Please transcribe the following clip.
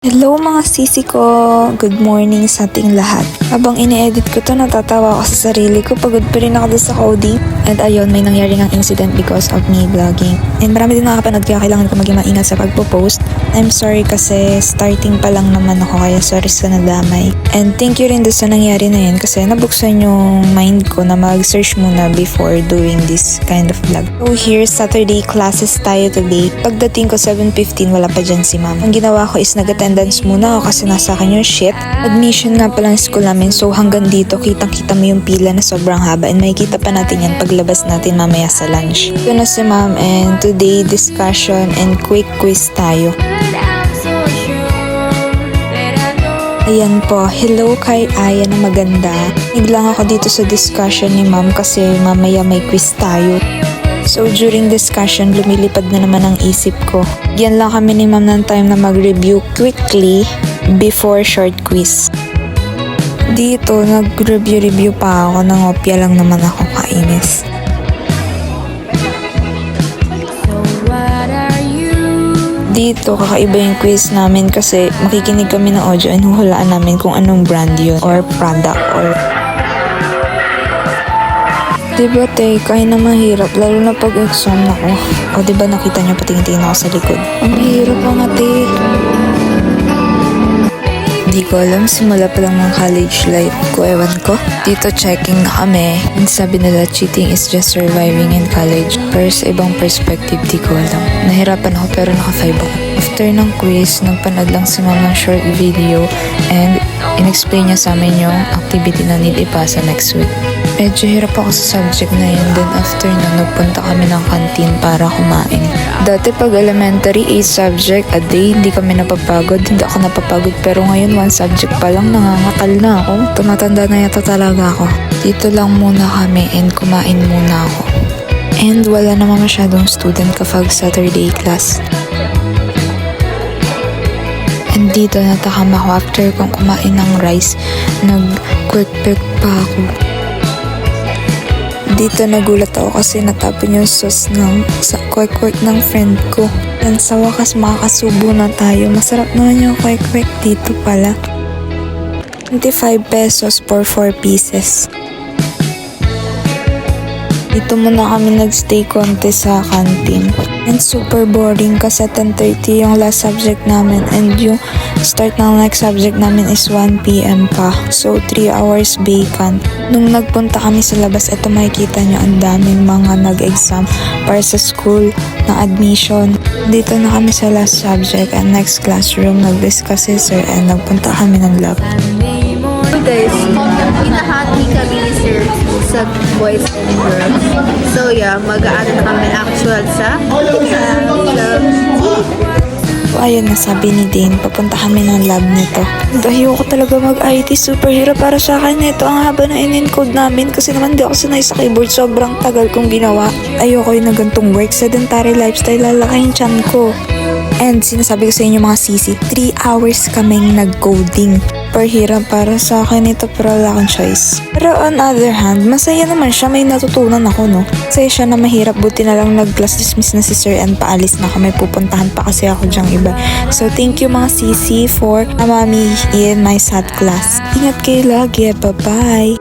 Hello mga sisi ko! Good morning sa ating lahat. Habang ini-edit ko to, natatawa ako sa sarili ko. Pagod pa rin ako sa coding. And ayun, may nangyari ng incident because of me vlogging. And marami din nakakapanood kaya kailangan ko maging maingat sa pagpo-post. I'm sorry kasi starting pa lang naman ako kaya sorry sa nadamay. And thank you rin doon sa nangyari na yun kasi nabuksan yung mind ko na mag-search muna before doing this kind of vlog. So here's Saturday classes tayo today. Pagdating ko 7:15 wala pa dyan si ma'am. Ang ginawa ko is nag-attendance muna ako kasi nasa akin yung sheet. Admission nga palang school namin so hanggang dito kitang-kita mo yung pila na sobrang haba and makikita pa natin yan paglabas natin mamaya sa lunch. Ito na si ma'am and today discussion and quick quiz tayo. Ayan po, hello kay Aya na maganda. Naglang ako dito sa discussion ni ma'am kasi mamaya may quiz tayo. So during discussion, lumilipad na naman ang isip ko. Yan lang kami ni ma'am ng time na mag-review quickly before short quiz. Dito, nag-review pa ako, nangopya lang naman ako, kainis. Dito, kakaiba yung quiz namin kasi makikinig kami ng audio and huhulaan namin kung anong brand yun or product or... Diba te, kaya na mahirap lalo na pag exam na ko. O diba nakita nyo patingin-tingin ako sa likod. Ang mahirap nga te. Di ko alam, simula pa lang ng college life ko, ewan ko. Dito checking na kami. And sabi nila cheating is just surviving in college. Pero sa ibang perspective, di ko alam. Nahirapan ako pero naka-5 ako. After ng quiz, nagpanood lang si ma'am ng short video and in-explain niya sa amin yung activity na need ipasa next week. Medyo hirap ako sa subject na yun. Then after na, nagpunta kami ng canteen para kumain. Dati pag elementary, 8 subject a day, hindi kami napapagod. Hindi ako napapagod. Pero ngayon, 1 subject pa lang, nangangatal na ako. Tumatanda na yata talaga ako. Dito lang muna kami and kumain muna ako. And wala naman masyadong student kapag Saturday class. And dito natakam ako after kong kumain ng rice. Nag-quick pa ako. Dito nagulat ako kasi natapon yung sauce sa kwek-kwek ng friend ko. And sa wakas makakasubo na tayo. Masarap naman yung kwek-kwek dito pala. 25 pesos for 4 pieces. Dito muna kami nagstay konti sa canteen. And super boring kasi 10:30 yung last subject namin and yung start ng next subject namin is 1 PM pa. So 3 hours vacant. Nung nagpunta kami sa labas, ito makikita nyo ang daming mga nag-exam para sa school ng admission. Dito na kami sa last subject and next classroom nag-discuss si sir and nagpunta kami ng lab. Guys, hinahati kami ni sir sa boys and girls. So yeah, mag-aano na kami actual sa Ayun na sabi ni Dane, papunta kami ng lab nito. Dahil ako talaga mag-IT, super hirap para sa akin ito. Ang haba na in-encode namin kasi naman di ako sanay sa keyboard. Sobrang tagal kong ginawa. Ayoko yung nagantong work, sedentary lifestyle, lalaking tiyan ko. And sinasabi ko sa inyo mga sisi, 3 hours kaming nag-coding. Per hirap para sa akin ito pero wala akong choice. Pero on other hand, masaya naman siya, may natutunan ako no. Masaya siya na mahirap, buti na lang nag-class dismiss na si sir and paalis na ako, may pupuntahan pa kasi ako dyang iba. So thank you mga sisi for mami in my SAT class. Ingat kayo lagi, bye bye!